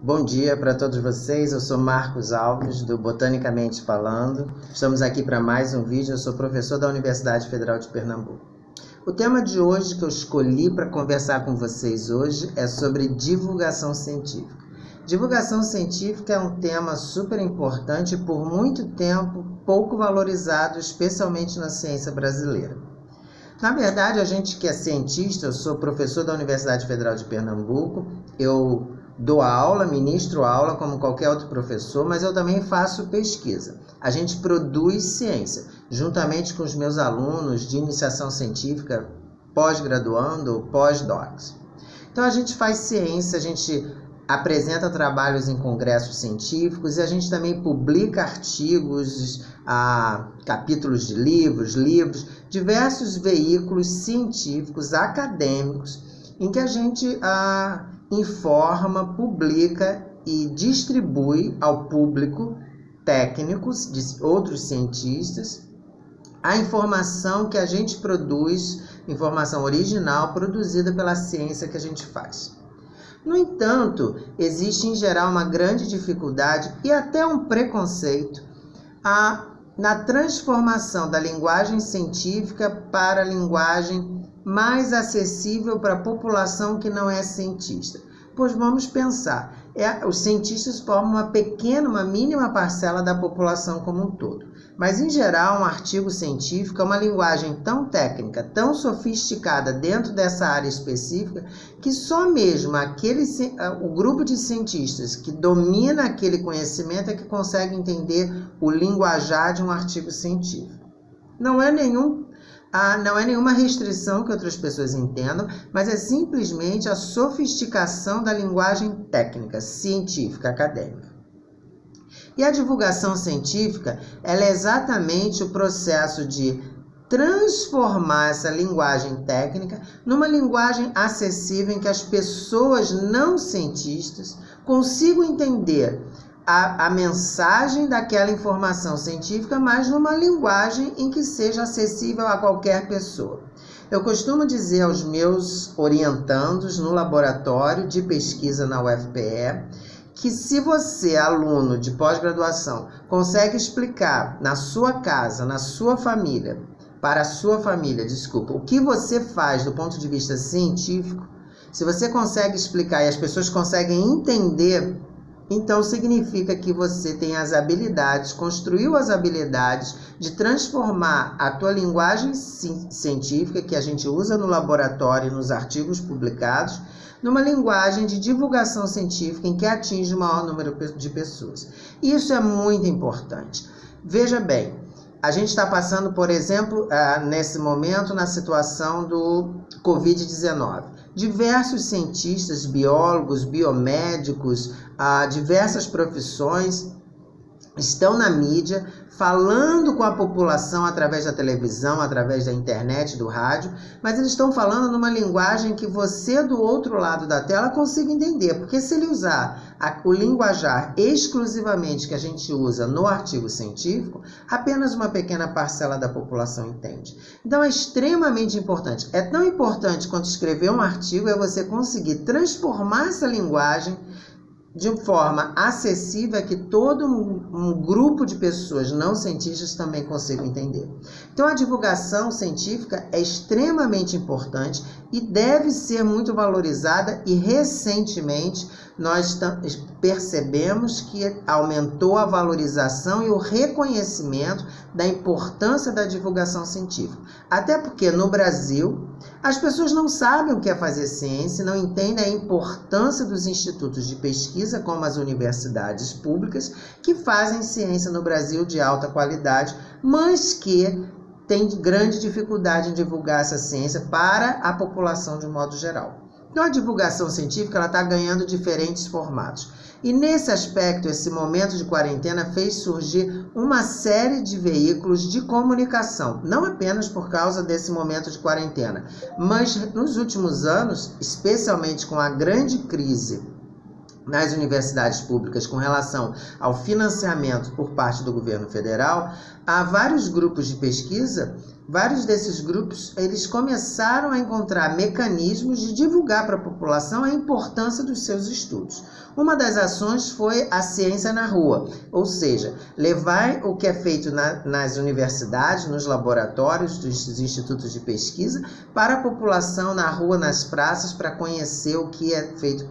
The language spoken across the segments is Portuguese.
Bom dia para todos vocês, eu sou Marcos Alves, do Botanicamente Falando. Estamos aqui para mais um vídeo, eu sou professor da Universidade Federal de Pernambuco. O tema de hoje que eu escolhi para conversar com vocês hoje é sobre divulgação científica. Divulgação científica é um tema super importante e por muito tempo pouco valorizado, especialmente na ciência brasileira. Na verdade, a gente que é cientista, eu sou professor da Universidade Federal de Pernambuco, eu dou aula, ministro aula como qualquer outro professor, mas eu também faço pesquisa. A gente produz ciência, juntamente com os meus alunos de iniciação científica, pós-graduando ou pós-docs. Então a gente faz ciência, a gente apresenta trabalhos em congressos científicos e a gente também publica artigos, capítulos de livros, diversos veículos científicos, acadêmicos, em que a gente informa, publica e distribui ao público, técnicos, de outros cientistas, a informação que a gente produz, informação original produzida pela ciência que a gente faz. No entanto, existe em geral uma grande dificuldade e até um preconceito na transformação da linguagem científica para a linguagem mais acessível para a população que não é cientista. Pois vamos pensar, os cientistas formam uma mínima parcela da população como um todo. Mas, em geral, um artigo científico é uma linguagem tão técnica, tão sofisticada dentro dessa área específica, que só mesmo o grupo de cientistas que domina aquele conhecimento é que consegue entender o linguajar de um artigo científico. Não é nenhuma restrição que outras pessoas entendam, mas é simplesmente a sofisticação da linguagem técnica, científica, acadêmica. E a divulgação científica, ela é exatamente o processo de transformar essa linguagem técnica numa linguagem acessível em que as pessoas não cientistas consigam entender a mensagem daquela informação científica, mas numa linguagem em que seja acessível a qualquer pessoa. Eu costumo dizer aos meus orientandos no laboratório de pesquisa na UFPE que se você, aluno de pós-graduação, consegue explicar na sua casa, na sua família, para a sua família, o que você faz do ponto de vista científico, se você consegue explicar e as pessoas conseguem entender, então significa que você tem as habilidades, construiu as habilidades de transformar a tua linguagem científica, que a gente usa no laboratório e nos artigos publicados, numa linguagem de divulgação científica em que atinge o maior número de pessoas. Isso é muito importante. Veja bem, a gente está passando, por exemplo, nesse momento, na situação do Covid-19. Diversos cientistas, biólogos, biomédicos, diversas profissões estão na mídia falando com a população através da televisão, através da internet, do rádio, mas eles estão falando numa linguagem que você do outro lado da tela consiga entender, porque se ele usar o linguajar exclusivamente que a gente usa no artigo científico, apenas uma pequena parcela da população entende. Então é extremamente importante, é tão importante quanto escrever um artigo é você conseguir transformar essa linguagem de forma acessível que todo um grupo de pessoas não cientistas também consigam entender. Então a divulgação científica é extremamente importante e deve ser muito valorizada e recentemente nós percebemos que aumentou a valorização e o reconhecimento da importância da divulgação científica. Até porque no Brasil as pessoas não sabem o que é fazer ciência, não entendem a importância dos institutos de pesquisa, como as universidades públicas, que fazem ciência no Brasil de alta qualidade, mas que têm grande dificuldade em divulgar essa ciência para a população de um modo geral. Então a divulgação científica está ganhando diferentes formatos. E nesse aspecto, esse momento de quarentena fez surgir uma série de veículos de comunicação, não apenas por causa desse momento de quarentena, mas nos últimos anos, especialmente com a grande crise nas universidades públicas com relação ao financiamento por parte do governo federal, há vários grupos de pesquisa vários desses grupos, eles começaram a encontrar mecanismos de divulgar para a população a importância dos seus estudos. Uma das ações foi a ciência na rua, ou seja, levar o que é feito nas universidades, nos laboratórios dos institutos de pesquisa, para a população na rua, nas praças, para conhecer o que é feito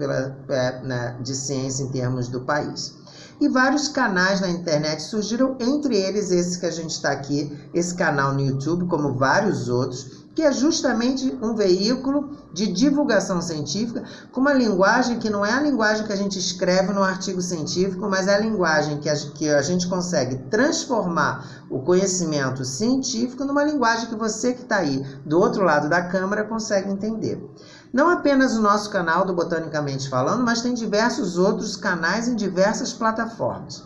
de ciência em termos do país. E vários canais na internet surgiram, entre eles esse que a gente está aqui, esse canal no YouTube, como vários outros, que é justamente um veículo de divulgação científica com uma linguagem que não é a linguagem que a gente escreve no artigo científico, mas é a linguagem que a gente consegue transformar o conhecimento científico numa linguagem que você que está aí do outro lado da câmera consegue entender. Não apenas o nosso canal do Botanicamente Falando, mas tem diversos outros canais em diversas plataformas.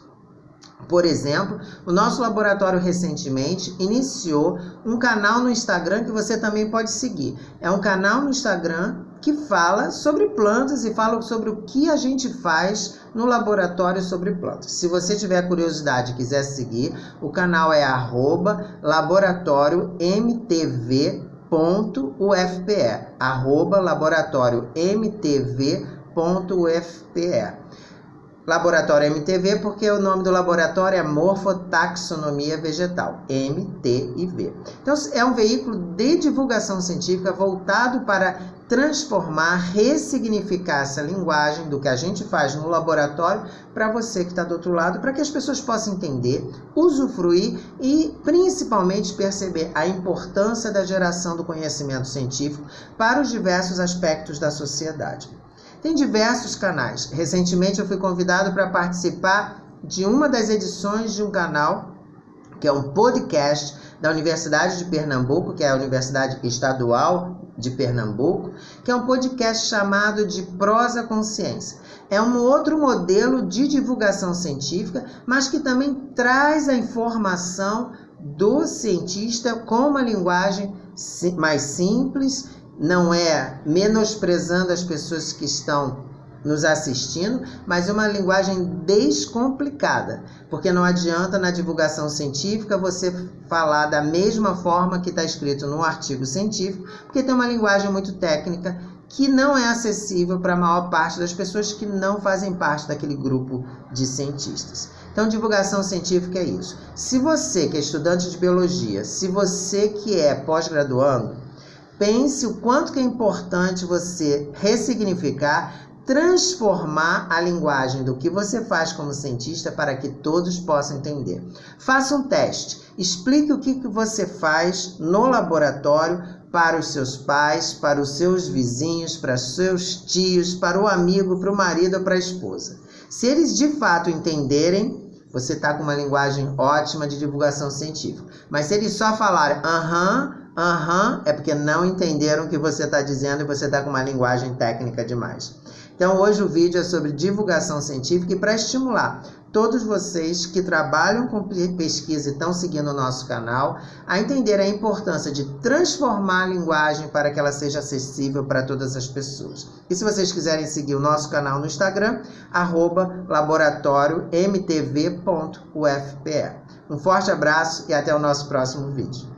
Por exemplo, o nosso laboratório recentemente iniciou um canal no Instagram que você também pode seguir. É um canal no Instagram que fala sobre plantas e fala sobre o que a gente faz no laboratório sobre plantas. Se você tiver curiosidade e quiser seguir, o canal é @laboratóriomtv.ufpe, @laboratóriomtv.ufpe. Laboratório MTV porque o nome do laboratório é Morfotaxonomia Vegetal, MTIV. Então é um veículo de divulgação científica voltado para transformar, ressignificar essa linguagem do que a gente faz no laboratório para você que está do outro lado, para que as pessoas possam entender, usufruir e principalmente perceber a importância da geração do conhecimento científico para os diversos aspectos da sociedade. Tem diversos canais. Recentemente eu fui convidado para participar de uma das edições de um canal, que é um podcast da Universidade de Pernambuco, que é a Universidade Estadual de Pernambuco, que é um podcast chamado de Prosa com Ciência. É um outro modelo de divulgação científica, mas que também traz a informação do cientista com uma linguagem mais simples, não é menosprezando as pessoas que estão nos assistindo, mas é uma linguagem descomplicada, porque não adianta na divulgação científica você falar da mesma forma que está escrito no artigo científico, porque tem uma linguagem muito técnica que não é acessível para a maior parte das pessoas que não fazem parte daquele grupo de cientistas. Então, divulgação científica é isso. Se você que é estudante de biologia, se você que é pós-graduando, pense o quanto que é importante você ressignificar, transformar a linguagem do que você faz como cientista para que todos possam entender. Faça um teste. Explique o que você faz no laboratório para os seus pais, para os seus vizinhos, para os seus tios, para o amigo, para o marido ou para a esposa. Se eles de fato entenderem, você está com uma linguagem ótima de divulgação científica. Mas se eles só falarem é porque não entenderam o que você está dizendo e você está com uma linguagem técnica demais. Então hoje o vídeo é sobre divulgação científica e para estimular todos vocês que trabalham com pesquisa e estão seguindo o nosso canal a entender a importância de transformar a linguagem para que ela seja acessível para todas as pessoas. E se vocês quiserem seguir o nosso canal no Instagram, @laboratóriomtv.ufpe. Um forte abraço e até o nosso próximo vídeo.